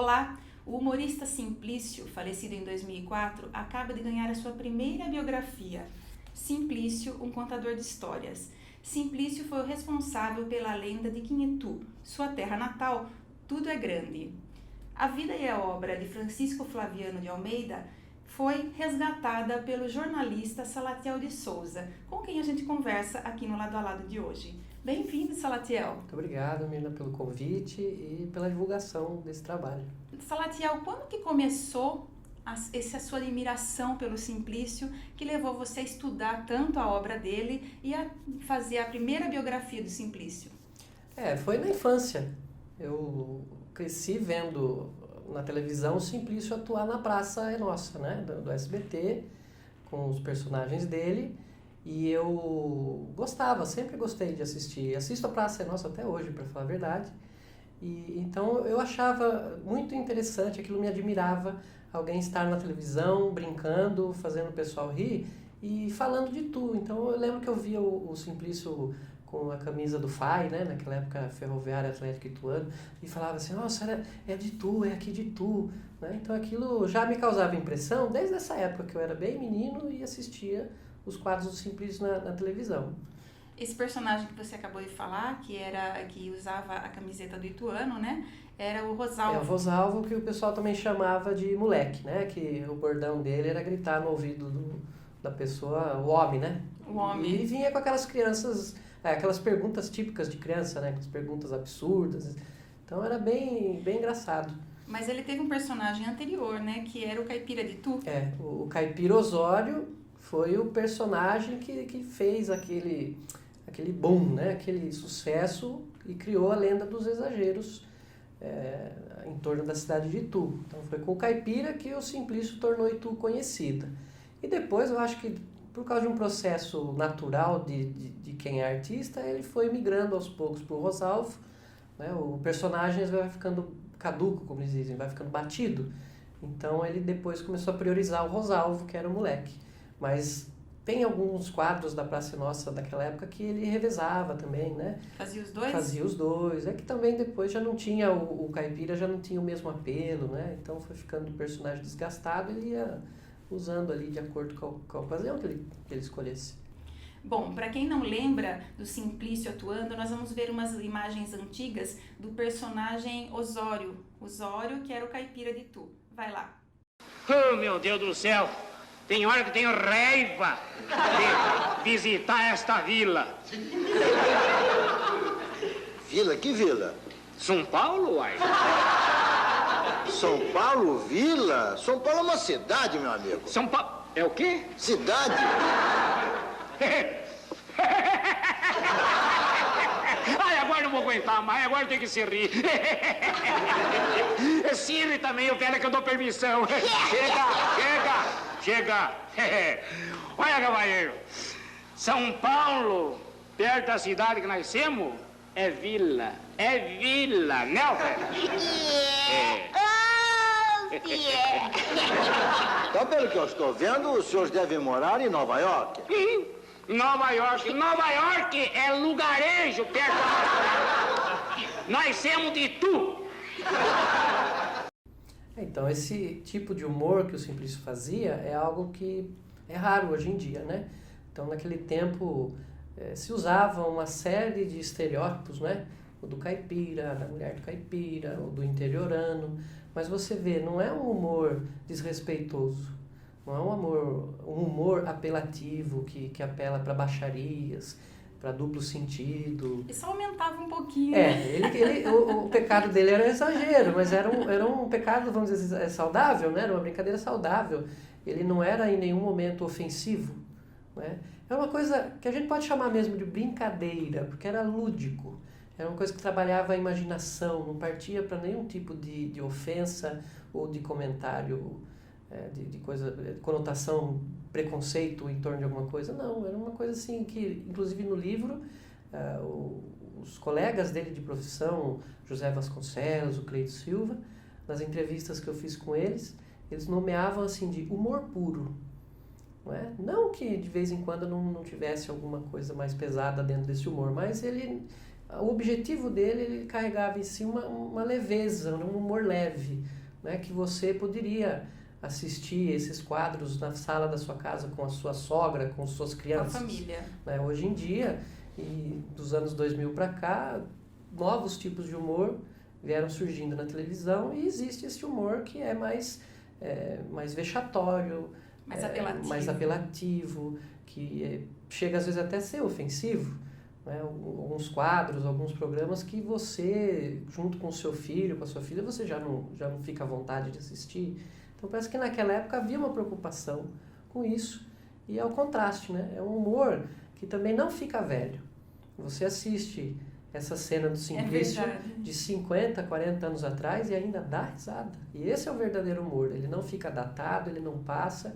Olá! O humorista Simplício, falecido em 2004, acaba de ganhar a sua primeira biografia. Simplício, um contador de histórias. Simplício foi o responsável pela lenda de Quinhetu, sua terra natal, Tudo é Grande. A vida e a obra de Francisco Flaviano de Almeida foi resgatada pelo jornalista Salatiel de Souza, com quem a gente conversa aqui no Lado a Lado de hoje. Bem-vindo, Salatiel. Muito obrigado, Mirna, pelo convite e pela divulgação desse trabalho. Salatiel, quando que começou essa sua admiração pelo Simplício, que levou você a estudar tanto a obra dele e a fazer a primeira biografia do Simplício? Foi na infância. Eu cresci vendo na televisão o Simplício atuar na Praça é Nossa, né, do SBT, com os personagens dele. E eu gostava, sempre gostei de assistir. Assisto a Praça é Nossa até hoje, para falar a verdade. E então eu achava muito interessante, aquilo me admirava, alguém estar na televisão, brincando, fazendo o pessoal rir e falando de tu. Então eu lembro que eu via o Simplício com a camisa do FAI, né, naquela época Ferroviária Atlético Ituano, e falava assim, nossa, é de tu, é aqui de tu. Né? Então aquilo já me causava impressão desde essa época que eu era bem menino e assistia os quadros do Simplício na televisão. Esse personagem que você acabou de falar, que usava a camiseta do Ituano, né? Era o Rosalvo. O Rosalvo, que o pessoal também chamava de moleque, né? Que o bordão dele era gritar no ouvido da pessoa, o homem, né? O homem. E vinha com aquelas crianças, aquelas perguntas típicas de criança, né? Aquelas perguntas absurdas. Então era bem engraçado. Mas ele teve um personagem anterior, né? Que era o Caipira de Tu. O Caipira Osório foi o personagem que fez aquele boom, né? Aquele sucesso e criou a lenda dos exageros em torno da cidade de Itu. Então foi com o Caipira que o Simplício tornou Itu conhecida. E depois eu acho que por causa de um processo natural de quem é artista, ele foi migrando aos poucos para o Rosalvo. Né? O personagem vai ficando caduco, como eles dizem, vai ficando batido. Então ele depois começou a priorizar o Rosalvo, que era o moleque. Mas tem alguns quadros da Praça Nossa daquela época que ele revezava também, né? Fazia os dois? Fazia os dois. É que também depois já não tinha, o Caipira já não tinha o mesmo apelo, né? Então foi ficando um personagem desgastado, ele ia usando ali de acordo com a ocasião que ele escolhesse. Bom, para quem não lembra do Simplício atuando, nós vamos ver umas imagens antigas do personagem Osório. Osório, que era o Caipira de Tu. Vai lá. Oh, meu Deus do céu! Tem hora que tenho raiva de visitar esta vila. Vila? Que vila? São Paulo, uai. São Paulo, vila? São Paulo é uma cidade, meu amigo. São Paulo... É o quê? Cidade? Ai, agora não vou aguentar mais, agora tem que se rir. Se ri também, eu velho que eu dou permissão. Chega. Olha, cavalheiro, São Paulo, perto da cidade que nascemos, é vila, né, Alfredo? Então, pelo que eu estou vendo, os senhores devem morar em Nova York. Nova York é lugarejo perto da nós somos de Tu. Então, esse tipo de humor que o Simplício fazia é algo que é raro hoje em dia, né? Então, naquele tempo, se usava uma série de estereótipos, né? O do caipira, da mulher do caipira, o do interiorano. Mas você vê, não é um humor desrespeitoso, não é um humor apelativo que apela para baixarias, para duplo sentido. E só aumentava um pouquinho. O pecado dele era exagero, mas era um pecado, vamos dizer, saudável, né? Era uma brincadeira saudável. Ele não era em nenhum momento ofensivo. Né? É uma coisa que a gente pode chamar mesmo de brincadeira, porque era lúdico. Era uma coisa que trabalhava a imaginação, não partia para nenhum tipo de ofensa ou de comentário, de conotação, preconceito em torno de alguma coisa. Não, era uma coisa assim que, inclusive no livro, os colegas dele de profissão, José Vasconcelos, o Cleito Silva, nas entrevistas que eu fiz com eles nomeavam assim de humor puro. Não é? Não que de vez em quando não tivesse alguma coisa mais pesada dentro desse humor, mas ele o objetivo dele, ele carregava em si uma leveza, um humor leve, né? Que você poderia assistir esses quadros na sala da sua casa com a sua sogra, com suas crianças. Com a família. Né? Hoje em dia, e dos anos 2000 para cá, novos tipos de humor vieram surgindo na televisão e existe esse humor que é mais vexatório, mais apelativo, que chega às vezes até a ser ofensivo. Né? Alguns quadros, alguns programas que você, junto com o seu filho, com a sua filha, você já não fica à vontade de assistir. Então parece que naquela época havia uma preocupação com isso. E é o contraste, né? É um humor que também não fica velho. Você assiste essa cena do Simplício de 50, 40 anos atrás e ainda dá risada. E esse é o verdadeiro humor. Ele não fica datado, ele não passa.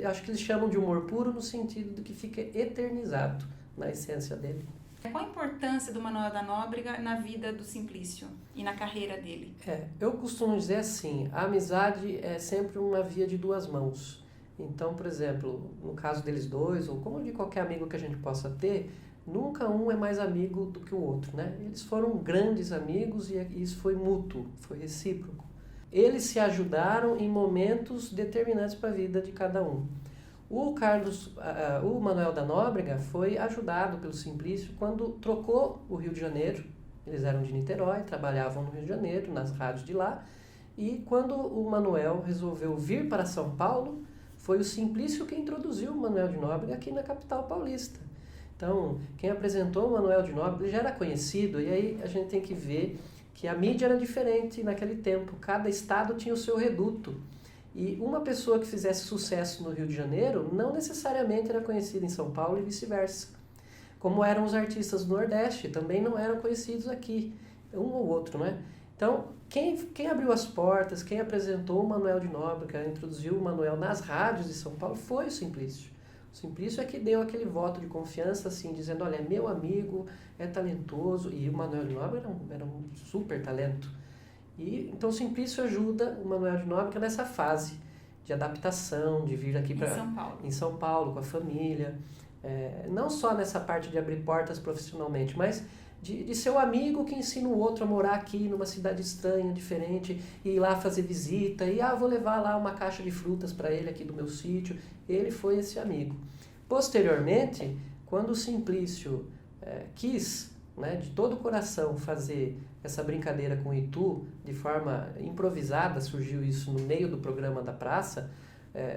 Acho que eles chamam de humor puro no sentido de que fica eternizado na essência dele. Qual a importância do Manoel da Nóbrega na vida do Simplício e na carreira dele? Eu costumo dizer assim, a amizade é sempre uma via de duas mãos. Então, por exemplo, no caso deles dois, ou como de qualquer amigo que a gente possa ter, nunca um é mais amigo do que o outro, né? Eles foram grandes amigos e isso foi mútuo, foi recíproco. Eles se ajudaram em momentos determinantes para a vida de cada um. O Manoel da Nóbrega foi ajudado pelo Simplício quando trocou o Rio de Janeiro. Eles eram de Niterói, trabalhavam no Rio de Janeiro, nas rádios de lá. E quando o Manoel resolveu vir para São Paulo, foi o Simplício que introduziu o Manoel de Nóbrega aqui na capital paulista. Então, quem apresentou o Manoel de Nóbrega já era conhecido, e aí a gente tem que ver que a mídia era diferente naquele tempo. Cada estado tinha o seu reduto. E uma pessoa que fizesse sucesso no Rio de Janeiro não necessariamente era conhecida em São Paulo e vice-versa. Como eram os artistas do Nordeste, também não eram conhecidos aqui, um ou outro, né? Então, quem abriu as portas, quem apresentou o Manoel de Nóbrega, introduziu o Manoel nas rádios de São Paulo, foi o Simplício. O Simplício é que deu aquele voto de confiança, assim, dizendo, olha, é meu amigo, é talentoso, e o Manoel de Nóbrega era um super talento. E, então o Simplício ajuda o Manoel de Nóbrega nessa fase de adaptação, de vir aqui em São Paulo com a família. Não só nessa parte de abrir portas profissionalmente, mas de ser o amigo que ensina o outro a morar aqui numa cidade estranha, diferente, e ir lá fazer visita, e vou levar lá uma caixa de frutas para ele aqui do meu sítio. Ele foi esse amigo. Posteriormente, quando o Simplício quis, né, de todo o coração fazer essa brincadeira com o Itu, de forma improvisada, surgiu isso no meio do programa da praça,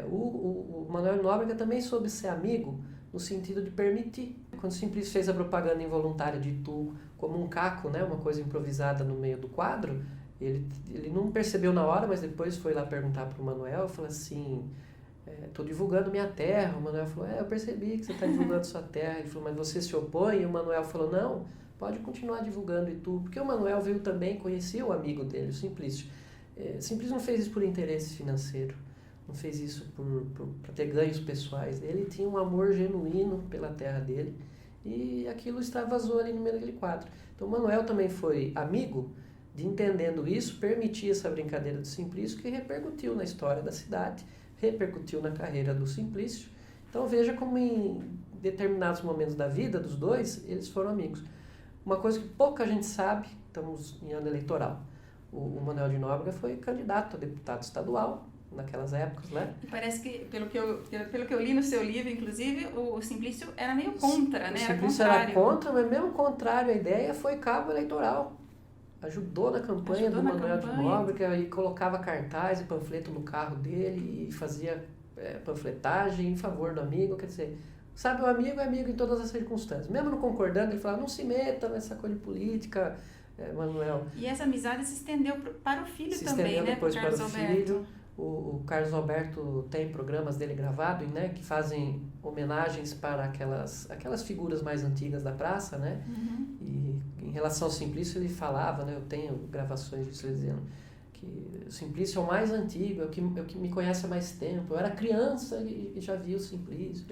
o Manoel Nóbrega também soube ser amigo no sentido de permitir. Quando o Simplício fez a propaganda involuntária de Itu como um caco, né, uma coisa improvisada no meio do quadro, ele não percebeu na hora, mas depois foi lá perguntar para o Manoel, falou assim, estou divulgando minha terra. O Manoel falou, eu percebi que você está divulgando sua terra. Ele falou, mas você se opõe? E o Manoel falou, não, pode continuar divulgando Itu, porque o Manoel veio também, conhecia o amigo dele, o Simplício. Simplício não fez isso por interesse financeiro, não fez isso para ter ganhos pessoais. Ele tinha um amor genuíno pela terra dele e aquilo extravasou ali no meio daquele quadro. Então o Manoel também foi amigo de, entendendo isso, permitir essa brincadeira do Simplício, que repercutiu na história da cidade, repercutiu na carreira do Simplício. Então veja como em determinados momentos da vida dos dois, eles foram amigos. Uma coisa que pouca gente sabe, estamos em ano eleitoral, o Manoel de Nóbrega foi candidato a deputado estadual naquelas épocas, né? E parece que, pelo que eu li no seu livro, inclusive, o Simplício era meio contra, né? O Simplício era contra, mas mesmo contrário, a ideia foi cabo eleitoral. Ajudou na campanha do Manoel de Nóbrega e colocava cartaz e panfleto no carro dele e fazia panfletagem em favor do amigo, quer dizer, sabe, o amigo é amigo em todas as circunstâncias. Mesmo não concordando, ele falava, não se meta nessa coisa de política, Manoel. E essa amizade se estendeu para o filho também, né? Se estendeu depois para o filho. O Carlos Alberto tem programas dele gravados, né, que fazem homenagens para aquelas figuras mais antigas da praça, né? Uhum. E em relação ao Simplício ele falava, né, eu tenho gravações disso dizendo que o Simplício é o mais antigo, é o que me conhece há mais tempo. Eu era criança e já vi o Simplício.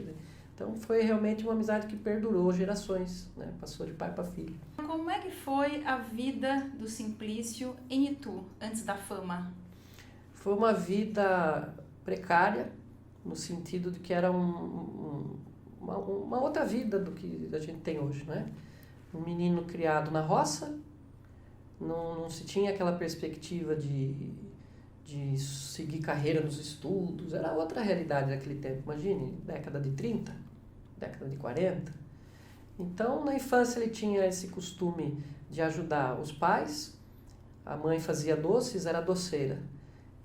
Então foi realmente uma amizade que perdurou gerações, né? Passou de pai para filho. Como é que foi a vida do Simplício em Itu, antes da fama? Foi uma vida precária, no sentido de que era uma outra vida do que a gente tem hoje, né? um menino criado na roça, não se tinha aquela perspectiva de seguir carreira nos estudos, era outra realidade naquele tempo, imagine, década de 30, década de 40. Então, na infância ele tinha esse costume de ajudar os pais, a mãe fazia doces, era doceira.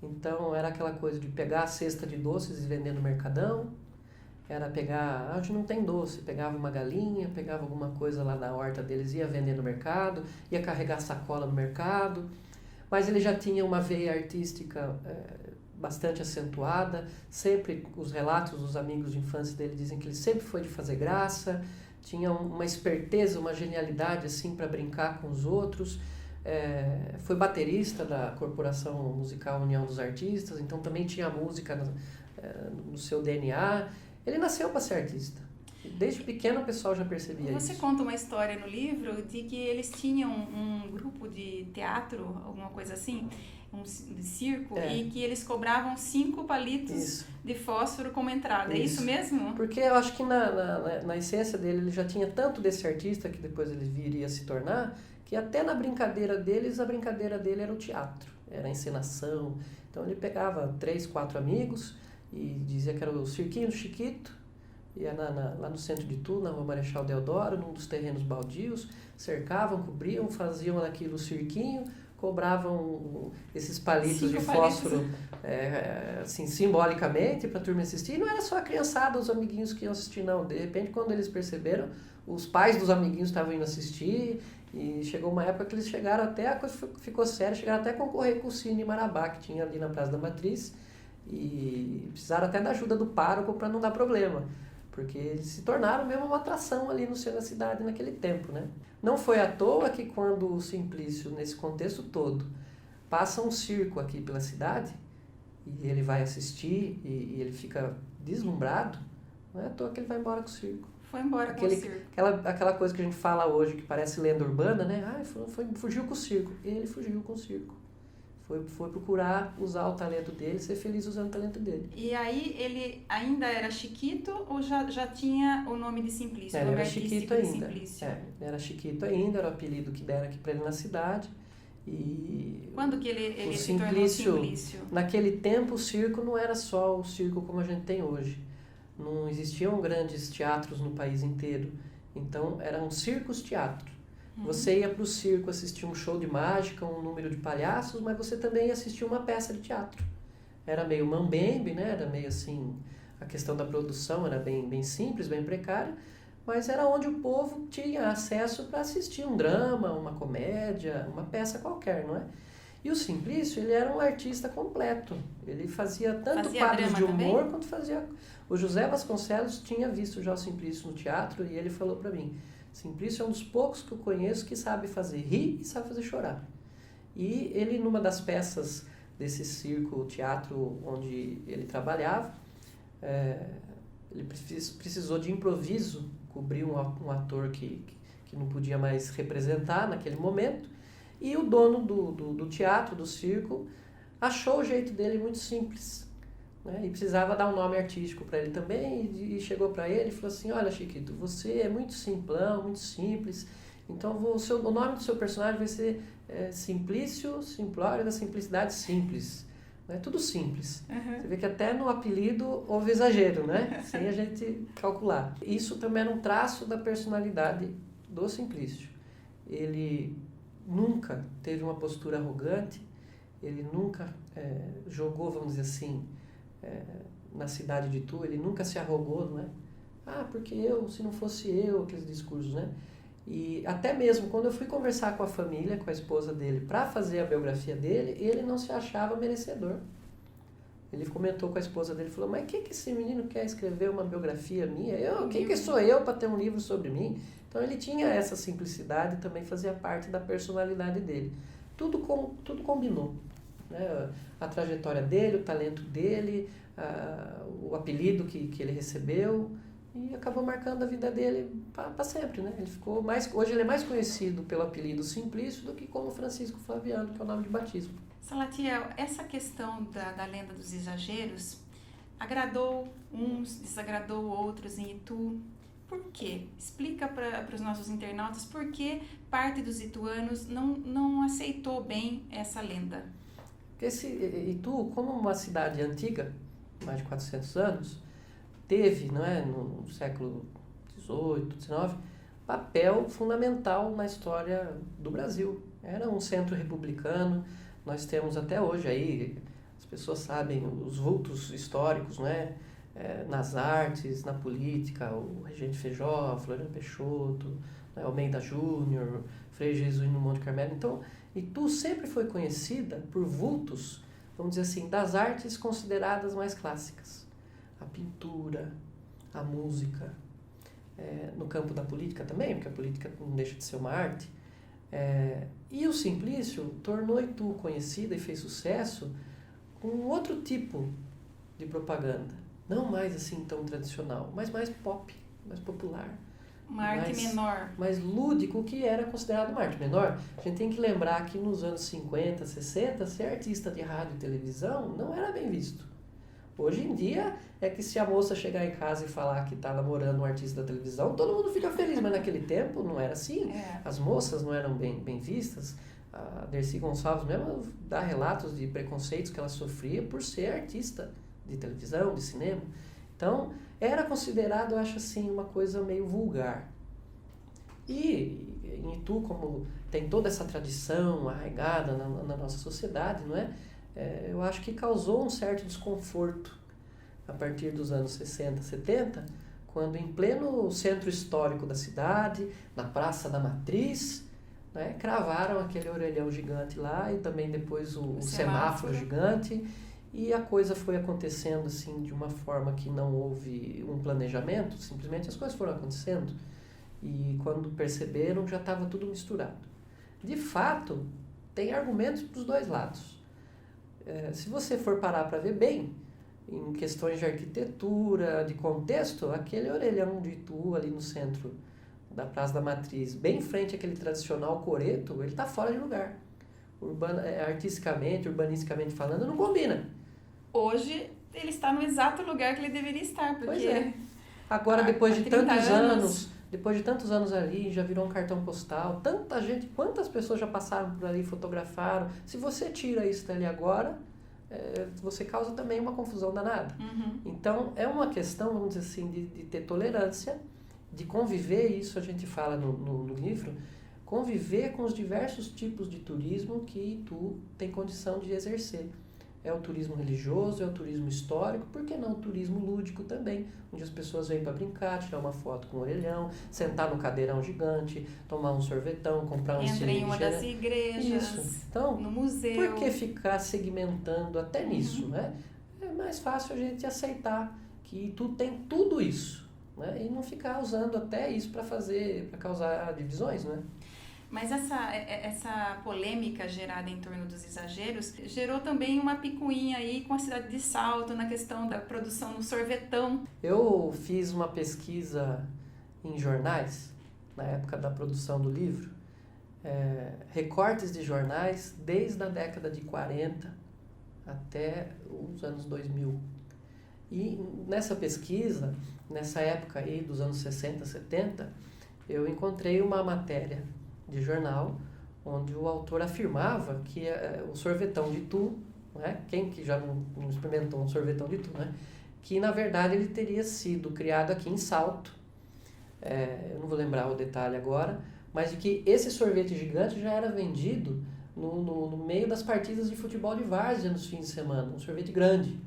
Então, era aquela coisa de pegar a cesta de doces e vender no mercadão, era pegar, hoje não tem doce, pegava uma galinha, pegava alguma coisa lá da horta deles, ia vender no mercado, ia carregar sacola no mercado, mas ele já tinha uma veia artística bastante acentuada, sempre os relatos dos amigos de infância dele dizem que ele sempre foi de fazer graça, tinha uma esperteza, uma genialidade assim para brincar com os outros, foi baterista da Corporação Musical União dos Artistas, então também tinha música no seu DNA. Ele nasceu para ser artista. Desde pequeno o pessoal já percebia isso. Você conta uma história no livro de que eles tinham um grupo de teatro, alguma coisa assim, de circo, e que eles cobravam 5 palitos de fósforo como entrada. É isso mesmo? Porque eu acho que na essência dele ele já tinha tanto desse artista que depois ele viria a se tornar, que até na brincadeira deles, a brincadeira dele era o teatro, era a encenação. Então ele pegava 3, 4 amigos e dizia que era o Cirquinho do Chiquito, ia lá no centro de Itu, na Rua Marechal Deodoro, num dos terrenos baldios, cercavam, cobriam, faziam aquilo o cirquinho, cobravam esses palitos de fósforo assim, simbolicamente para a turma assistir. E não era só a criançada, os amiguinhos que iam assistir, não. De repente, quando eles perceberam, os pais dos amiguinhos estavam indo assistir, e chegou uma época que eles chegaram até, a coisa ficou séria, chegaram até a concorrer com o Cine Marabá, que tinha ali na Praça da Matriz, e precisaram até da ajuda do pároco para não dar problema, porque eles se tornaram mesmo uma atração ali no centro da cidade naquele tempo, né? Não foi à toa que quando o Simplício, nesse contexto todo, passa um circo aqui pela cidade, e ele vai assistir, e ele fica deslumbrado, não é à toa que ele vai embora com o circo. Foi embora com o circo. Aquela coisa que a gente fala hoje, que parece lenda urbana, né? Fugiu com o circo. Ele fugiu com o circo. Foi procurar usar o talento dele, ser feliz usando o talento dele. E aí ele ainda era Chiquito ou já tinha o nome de Simplício? Ele era Chiquito ainda. Simplício? Era Chiquito ainda, era o apelido que deram aqui para ele na cidade. E quando que ele se tornou Simplício? Naquele tempo o circo não era só o circo como a gente tem hoje. Não existiam grandes teatros no país inteiro. Então eram circos-teatro. Você ia para o circo assistir um show de mágica, um número de palhaços, mas você também ia assistir uma peça de teatro. Era meio mambembe, né? Era meio assim, a questão da produção era bem simples, bem precária, mas era onde o povo tinha acesso para assistir um drama, uma comédia, uma peça qualquer, não é? E o Simplício, ele era um artista completo. Ele fazia tanto quadros de humor quanto fazia... O José Vasconcelos tinha visto já o Simplício no teatro e ele falou para mim, Simplício é um dos poucos que eu conheço que sabe fazer rir e sabe fazer chorar. E ele, numa das peças desse circo, teatro onde ele trabalhava, ele precisou de improviso, cobrir um ator que não podia mais representar naquele momento, e o dono do teatro, do circo, achou o jeito dele muito simples, né? E precisava dar um nome artístico para ele também, e chegou para ele e falou assim, olha Chiquito, você é muito simplão, muito simples, então o nome do seu personagem vai ser Simplício, Simplório da Simplicidade Simples. É tudo simples. Você vê que até no apelido houve exagero, né? Sem a gente calcular. Isso também era um traço da personalidade do Simplício. Ele nunca teve uma postura arrogante, ele nunca jogou, vamos dizer assim, na cidade de Itu, ele nunca se arrogou, não é? Porque se não fosse eu, aqueles discursos, né? E até mesmo quando eu fui conversar com a família, com a esposa dele, para fazer a biografia dele, ele não se achava merecedor. Ele comentou com a esposa dele, falou, mas que esse menino quer escrever uma biografia minha? Quem que sou eu para ter um livro sobre mim? Então ele tinha essa simplicidade e também fazia parte da personalidade dele. Tudo combinou, né? A trajetória dele, o talento dele, o apelido que ele recebeu, e acabou marcando a vida dele para sempre, né? Hoje ele é mais conhecido pelo apelido Simplício do que como Francisco Flaviano, que é o nome de batismo. Salatiel, essa questão da lenda dos exageros agradou uns, desagradou outros em Itu. Por quê? Explica para os nossos internautas por que parte dos ituanos não aceitou bem essa lenda. Itu, como uma cidade antiga, mais de 400 anos, teve, não é, no século XVIII, XIX, papel fundamental na história do Brasil. Era um centro republicano, nós temos até hoje aí, as pessoas sabem, os vultos históricos, não é? Nas artes, na política, o Regente Feijó, Floriano Peixoto, né? Almeida Júnior, Frei Jesuíno Monte Carmelo. Então, Itu sempre foi conhecida por vultos, vamos dizer assim, das artes consideradas mais clássicas. A pintura, a música, no campo da política também, porque a política não deixa de ser uma arte. E o Simplício tornou Itu conhecida e fez sucesso com outro tipo de propaganda. Não mais assim tão tradicional, mas mais pop, mais popular. Uma arte menor. Mais lúdico, que era considerado uma arte menor. A gente tem que lembrar que nos anos 50, 60, ser artista de rádio e televisão não era bem visto. Hoje em dia, é que se a moça chegar em casa e falar que está namorando um artista da televisão, todo mundo fica feliz, mas naquele tempo não era assim. As moças não eram bem vistas. A Dercy Gonçalves mesmo dá relatos de preconceitos que ela sofria por ser artista de televisão, de cinema. Então, era considerado, eu acho assim, uma coisa meio vulgar. E em Itu, como tem toda essa tradição arraigada na nossa sociedade, não é? Eu acho que causou um certo desconforto a partir dos anos 60, 70, quando em pleno centro histórico da cidade, na Praça da Matriz, né, cravaram aquele orelhão gigante lá e também depois o semáforo gigante. E a coisa foi acontecendo assim de uma forma que não houve um planejamento, simplesmente as coisas foram acontecendo. E quando perceberam, já estava tudo misturado. De fato, tem argumentos para os dois lados. Se você for parar para ver bem, em questões de arquitetura, de contexto, aquele orelhão de Itu ali no centro da Praça da Matriz, bem em frente àquele tradicional coreto, ele está fora de lugar. Artisticamente, urbanisticamente falando, não combina. Hoje, ele está no exato lugar que ele deveria estar, porque... Pois é. Agora, depois de tantos anos ali, já virou um cartão postal, tanta gente, quantas pessoas já passaram por ali, fotografaram. Se você tira isso dali agora, você causa também uma confusão danada. Uhum. Então, é uma questão, vamos dizer assim, de ter tolerância, de conviver, isso a gente fala no livro, conviver com os diversos tipos de turismo que Itu tem condição de exercer. É o turismo religioso, é o turismo histórico, por que não o turismo lúdico também, onde as pessoas vêm para brincar, tirar uma foto com o orelhão, sentar no cadeirão gigante, tomar um sorvetão, comprar um Entra em uma das igrejas, isso. Então, no museu. Por que ficar segmentando até nisso, né? É mais fácil a gente aceitar que Itu tem tudo isso, né? E não ficar usando até isso para causar divisões, né? Mas essa polêmica gerada em torno dos exageros gerou também uma picuinha aí com a cidade de Salto na questão da produção do sorvetão. Eu fiz uma pesquisa em jornais, na época da produção do livro, recortes de jornais desde a década de 40 até os anos 2000. E nessa pesquisa, nessa época aí dos anos 60, 70, eu encontrei uma matéria de jornal, onde o autor afirmava que o sorvetão de Itu, né, quem que já não experimentou um sorvetão de Itu, né, que na verdade ele teria sido criado aqui em Salto, eu não vou lembrar o detalhe agora, mas de que esse sorvete gigante já era vendido no meio das partidas de futebol de várzea nos fins de semana, um sorvete grande.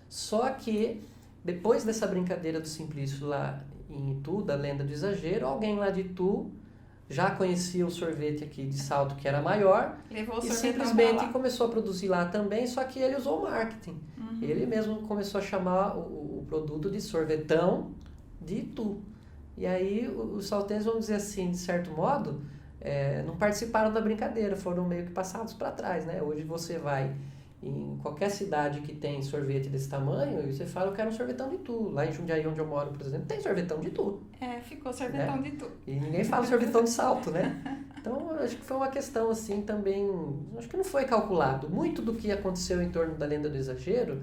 Só que depois dessa brincadeira do Simplício lá em Itu, da lenda do exagero, alguém lá de Itu já conhecia o sorvete aqui de Salto, que era maior, e simplesmente começou a produzir lá também, só que ele usou o marketing. Uhum. Ele mesmo começou a chamar o produto de sorvetão de Itu. E aí os saltenses, vamos dizer assim, de certo modo, não participaram da brincadeira, foram meio que passados para trás, né? Hoje você vai em qualquer cidade que tem sorvete desse tamanho, e você fala, eu quero um sorvetão de Itu. Lá em Jundiaí, onde eu moro, por exemplo, tem sorvetão de Itu. Ficou sorvetão de Itu. E ninguém fala sorvetão de Salto, né? Então, eu acho que foi uma questão, assim, também... Acho que não foi calculado. Muito do que aconteceu em torno da lenda do exagero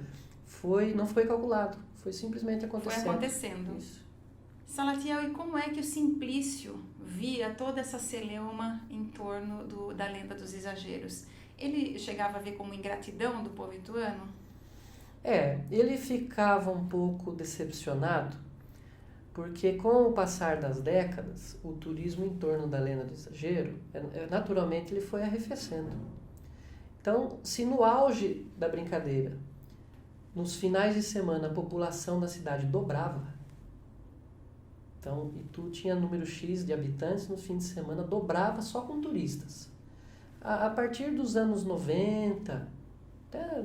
não foi calculado. Foi simplesmente acontecendo. Foi acontecendo. Isso. Salatiel, e como é que o Simplício via toda essa celeuma em torno da lenda dos exageros? Ele chegava a ver como ingratidão do povo ituano? Ele ficava um pouco decepcionado, porque com o passar das décadas, o turismo em torno da lenda do exagero, naturalmente ele foi arrefecendo. Então, se no auge da brincadeira, nos finais de semana, a população da cidade dobrava, então Itu tinha número X de habitantes, no fim de semana dobrava só com turistas. A partir dos anos 90, até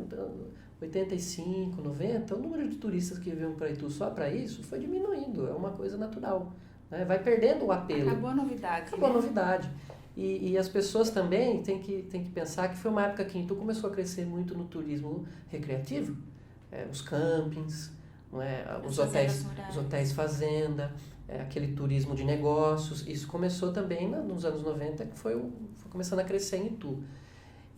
85, 90, o número de turistas que vinham para Itu só para isso foi diminuindo, é uma coisa natural, né? Vai perdendo o apelo. Acabou a novidade. Acabou a novidade. E as pessoas também têm que pensar que foi uma época que Itu começou a crescer muito no turismo recreativo, os campings, não é? Os hotéis fazenda, aquele turismo de negócios. Isso começou também nos anos 90, que foi começando a crescer em Itu.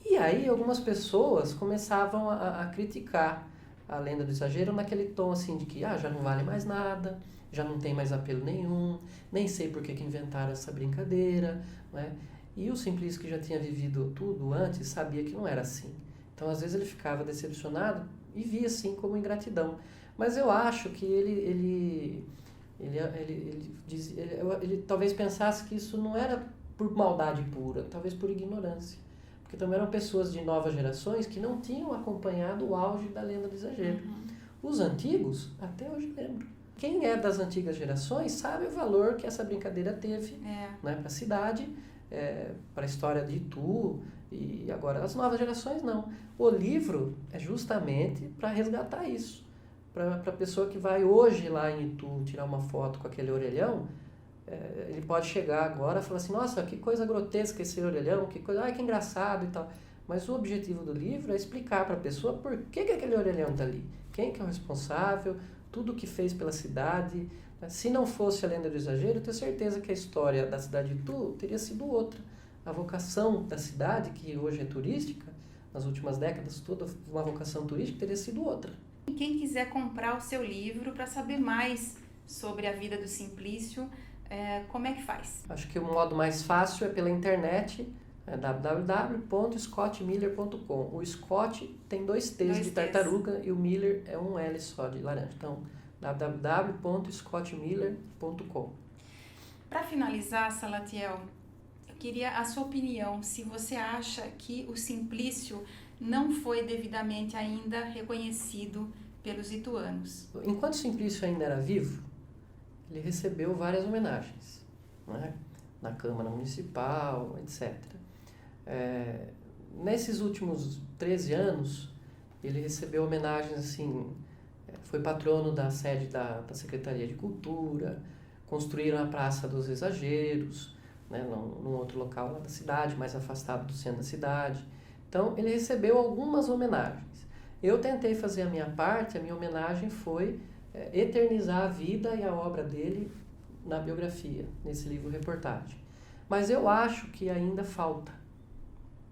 E aí algumas pessoas começavam a criticar a lenda do exagero naquele tom assim de que já não vale mais nada, já não tem mais apelo nenhum, nem sei por que inventaram essa brincadeira, né? E o Simplício, que já tinha vivido tudo antes, sabia que não era assim. Então às vezes ele ficava decepcionado e via assim como ingratidão. Mas eu acho que ele talvez pensasse que isso não era por maldade pura, talvez por ignorância. Porque também eram pessoas de novas gerações que não tinham acompanhado o auge da lenda do exagero. Os antigos, até hoje lembram. Quem é das antigas gerações sabe o valor que essa brincadeira teve, né, para a cidade, para a história de Itu, e agora as novas gerações não. O livro é justamente para resgatar isso. Para a pessoa que vai hoje lá em Itu tirar uma foto com aquele orelhão, ele pode chegar agora e falar assim, nossa, que coisa grotesca esse orelhão, que coisa, que engraçado e tal. Mas o objetivo do livro é explicar para a pessoa por que aquele orelhão está ali, quem que é o responsável, tudo o que fez pela cidade. Se não fosse a lenda do exagero, eu tenho certeza que a história da cidade de Itu teria sido outra. A vocação da cidade, que hoje é turística, nas últimas décadas, toda uma vocação turística teria sido outra. E quem quiser comprar o seu livro para saber mais sobre a vida do Simplício, como é que faz? Acho que o modo mais fácil é pela internet, www.scottmiller.com. O Scott tem 2 T's de tartaruga e o Miller é um L só de laranja. Então, www.scottmiller.com. Para finalizar, Salatiel, eu queria a sua opinião, se você acha que o Simplício não foi devidamente ainda reconhecido pelos ituanos. Enquanto Simplício ainda era vivo, ele recebeu várias homenagens, né? Na Câmara Municipal, etc. Nesses últimos 13 anos, ele recebeu homenagens assim, foi patrono da sede da Secretaria de Cultura, construíram a Praça dos Exageros, né, num outro local lá da cidade, mais afastado do centro da cidade. Então, ele recebeu algumas homenagens. Eu tentei fazer a minha parte, a minha homenagem foi eternizar a vida e a obra dele na biografia, nesse livro-reportagem. Mas eu acho que ainda falta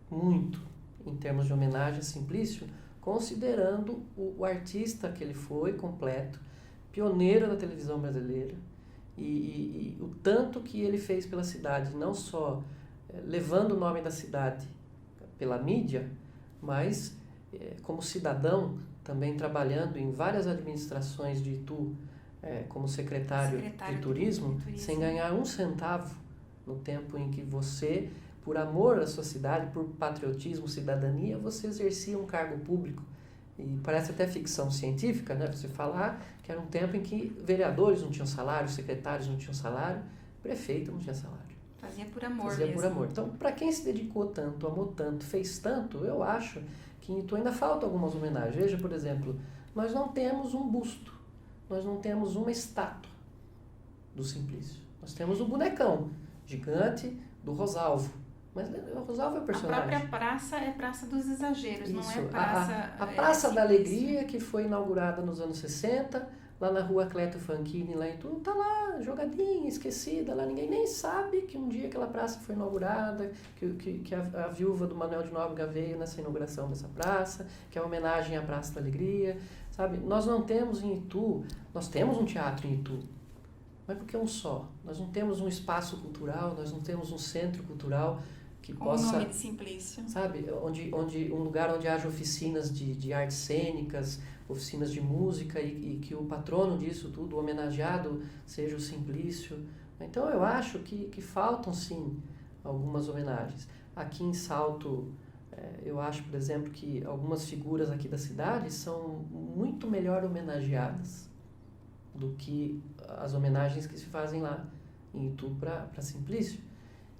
muito em termos de homenagem a Simplício, considerando o artista que ele foi, completo, pioneiro da televisão brasileira, e o tanto que ele fez pela cidade, não só levando o nome da cidade pela mídia, mas como cidadão, também trabalhando em várias administrações de Itu, como secretário de turismo, sem ganhar um centavo, no tempo em que você, por amor à sua cidade, por patriotismo, cidadania, você exercia um cargo público. E parece até ficção científica, né? Você falar que era um tempo em que vereadores não tinham salário, secretários não tinham salário, prefeito não tinha salário. Fazia por amor Fazia mesmo. por amor. Então, para quem se dedicou tanto, amou tanto, fez tanto, eu acho que em Itu ainda falta algumas homenagens. Veja, por exemplo, nós não temos um busto, nós não temos uma estátua do Simplício. Nós temos o bonecão gigante do Rosalvo. Mas o Rosalvo é o personagem. A própria praça é Praça dos Exageros, Isso. Não é praça... A Praça da Alegria, que foi inaugurada nos anos 60, lá na rua Cleto Fanchini, lá em Itu, tá lá, jogadinha, esquecida, lá ninguém nem sabe que um dia aquela praça foi inaugurada, que a viúva do Manuel de Nóbrega veio nessa inauguração dessa praça, que é uma homenagem à Praça da Alegria, sabe? Nós não temos em Itu, nós temos um teatro em Itu, Mas por que um só? Nós não temos um espaço cultural, nós não temos um centro cultural que Com possa... o nome de Simplício. Sabe, um lugar onde haja oficinas de artes cênicas, oficinas de música e que o patrono disso tudo, o homenageado, seja o Simplício. Então eu acho que faltam sim algumas homenagens. Aqui em Salto, eu acho, por exemplo, que algumas figuras aqui da cidade são muito melhor homenageadas do que as homenagens que se fazem lá em Itu para Simplício.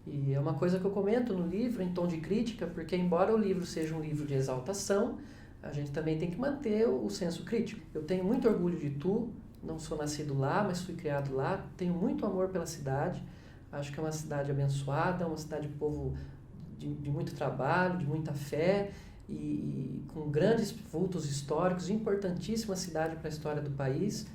E é uma coisa que eu comento no livro em tom de crítica, porque embora o livro seja um livro de exaltação, a gente também tem que manter o senso crítico. Eu tenho muito orgulho de Itu, não sou nascido lá, mas fui criado lá, tenho muito amor pela cidade, acho que é uma cidade abençoada, uma cidade de povo de muito trabalho, de muita fé e com grandes vultos históricos, importantíssima cidade para a história do país.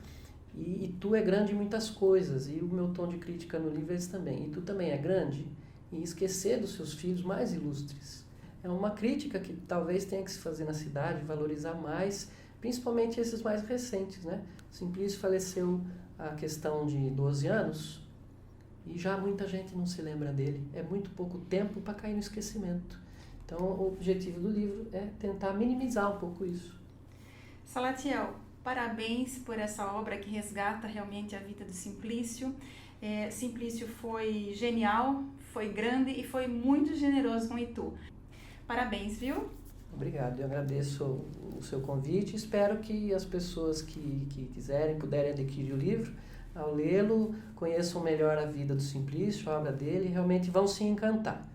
E Itu é grande em muitas coisas, e o meu tom de crítica no livro é esse também. Itu também é grande em esquecer dos seus filhos mais ilustres. É uma crítica que talvez tenha que se fazer na cidade, valorizar mais, principalmente esses mais recentes, né? Simplício faleceu há questão de 12 anos e já muita gente não se lembra dele. É muito pouco tempo para cair no esquecimento. Então, o objetivo do livro é tentar minimizar um pouco isso. Salatiel, parabéns por essa obra que resgata realmente a vida do Simplício. Simplício foi genial, foi grande e foi muito generoso com Itu. Parabéns, viu? Obrigado, eu agradeço o seu convite. Espero que as pessoas que quiserem, puderem adquirir o livro, ao lê-lo, conheçam melhor a vida do Simplício, a obra dele, e realmente vão se encantar,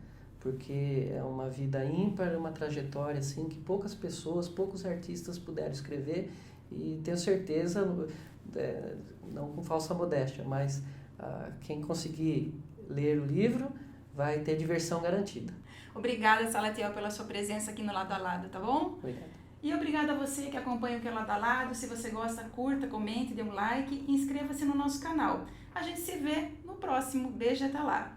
porque é uma vida ímpar, uma trajetória assim, que poucas pessoas, poucos artistas puderam escrever, e tenho certeza, não com falsa modéstia, mas quem conseguir ler o livro vai ter diversão garantida. Obrigada, Salatiel, pela sua presença aqui no Lado a Lado, tá bom? Obrigado. E obrigada a você que acompanha o que é Lado a Lado. Se você gosta, curta, comente, dê um like e inscreva-se no nosso canal. A gente se vê no próximo. Beijo e até lá!